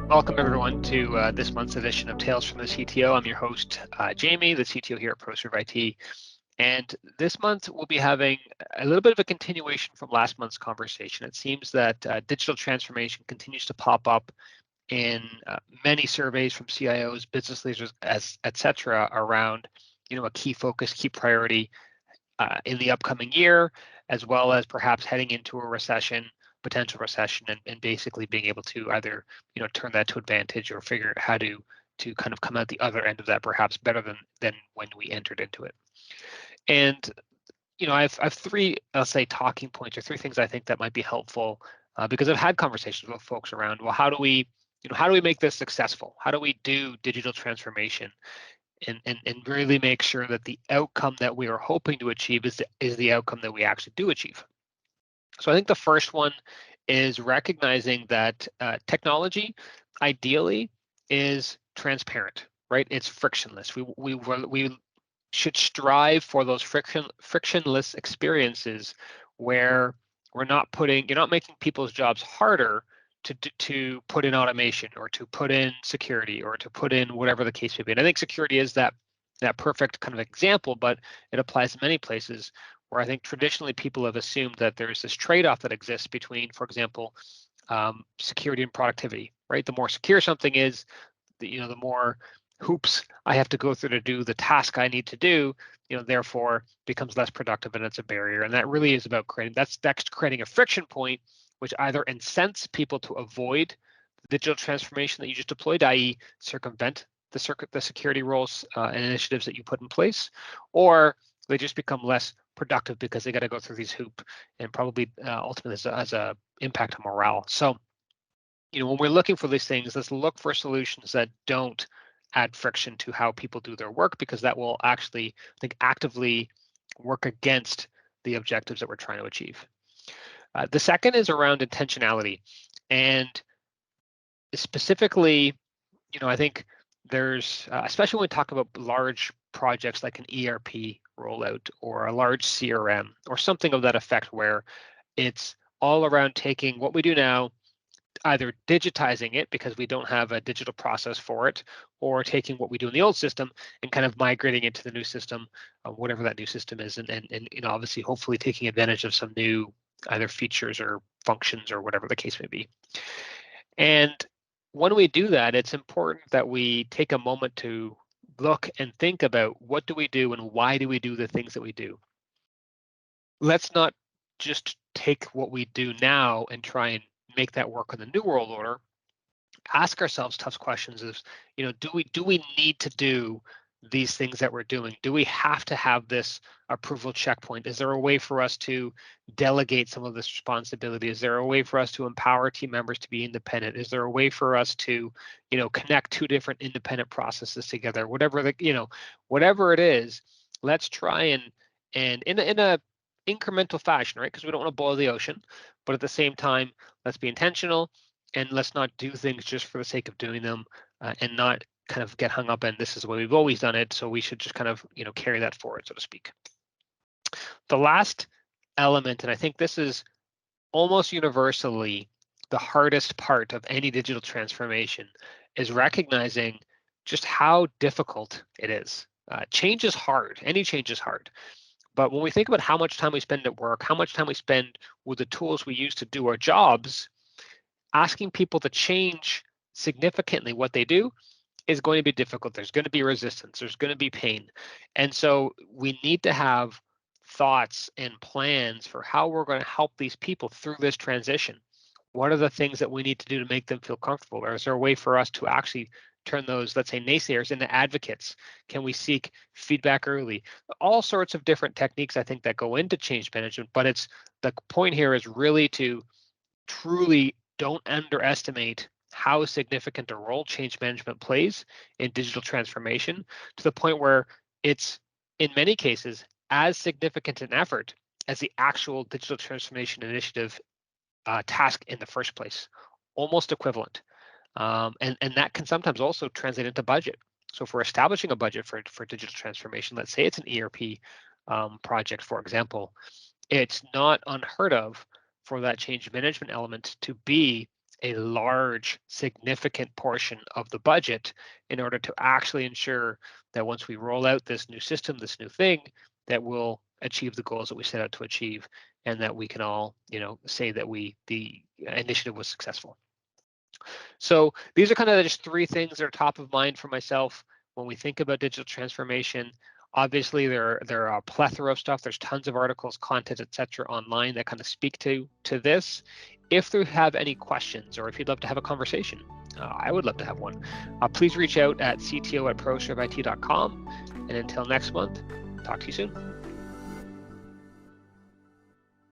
Welcome everyone to this month's edition of Tales from the CTO. I'm your host, Jamie, the CTO here at ProServe IT. And this month we'll be having a little bit of a continuation from last month's conversation. It seems that digital transformation continues to pop up in many surveys from CIOs, business leaders, etc., around a key focus, key priority in the upcoming year, as well as perhaps heading into a recession, potential recession, and basically being able to either turn that to advantage or figure out how to kind of come out the other end of that perhaps better than when we entered into it. And I've three, I'll say, talking points or three things I think that might be helpful because I've had conversations with folks around, well, how do we make this successful? How do we do digital transformation and really make sure that the outcome that we are hoping to achieve is the outcome that we actually do achieve? So I think the first one is recognizing that technology ideally is transparent, right? It's frictionless. We should strive for those frictionless experiences where you're not making people's jobs harder to put in automation or to put in security or to put in whatever the case may be. And I think security is that perfect kind of example, but it applies to many places where I think traditionally people have assumed that there's this trade-off that exists between, for example, security and productivity, right? The more secure something is, the more hoops I have to go through to do the task I need to do, therefore becomes less productive, and it's a barrier. And that really is about creating a friction point, which either incents people to avoid the digital transformation that you just deployed, i.e. circumvent the security roles and initiatives that you put in place, or they just become less productive because they got to go through these hoops and probably ultimately has a impact on morale. So, when we're looking for these things, let's look for solutions that don't add friction to how people do their work, because that will actually, I think, actively work against the objectives that we're trying to achieve. The second is around intentionality, and specifically, I think there's, especially when we talk about large projects like an ERP rollout or a large CRM or something of that effect, where it's all around taking what we do now, either digitizing it because we don't have a digital process for it, or taking what we do in the old system and kind of migrating it to the new system, whatever that new system is, and obviously hopefully taking advantage of some new either features or functions or whatever the case may be. And when we do that, it's important that we take a moment to look and think about what do we do and why do we do the things that we do. Let's not just take what we do now and try and make that work in the new world order. Ask ourselves tough questions: is, do we need to do these things that we're doing? Do we have to have this approval checkpoint? Is there a way for us to delegate some of this responsibility? Is there a way for us to empower team members to be independent? Is there a way for us to, connect two different independent processes together? Whatever it is, let's try and in a incremental fashion, right? Because we don't want to boil the ocean, but at the same time, let's be intentional and let's not do things just for the sake of doing them, and not kind of get hung up in this is the way we've always done it, so we should just kind of carry that forward, so to speak. The last element, and I think this is almost universally the hardest part of any digital transformation, is recognizing just how difficult it is. Change is hard. Any change is hard. But when we think about how much time we spend at work, how much time we spend with the tools we use to do our jobs, asking people to change significantly what they do is going to be difficult. There's going to be resistance. There's going to be pain. And so we need to have thoughts and plans for how we're going to help these people through this transition. What are the things that we need to do to make them feel comfortable? Or is there a way for us to actually turn those, let's say, naysayers into advocates? Can we seek feedback early? All sorts of different techniques, I think, that go into change management. But the point here is really to truly don't underestimate how significant a role change management plays in digital transformation, to the point where it's, in many cases, as significant an effort as the actual digital transformation initiative task in the first place, almost equivalent. And that can sometimes also translate into budget. So if we're establishing a budget for digital transformation, let's say it's an ERP project, for example, it's not unheard of for that change management element to be a large, significant portion of the budget in order to actually ensure that once we roll out this new system, this new thing, that we'll achieve the goals that we set out to achieve, and that we can all, say that the initiative was successful. So these are kind of just three things that are top of mind for myself when we think about digital transformation. Obviously, there are a plethora of stuff. There's tons of articles, content, etc., online that kind of speak to this. If you have any questions, or if you'd love to have a conversation, I would love to have one. Please reach out at cto@proserveit.com. And until next month, talk to you soon.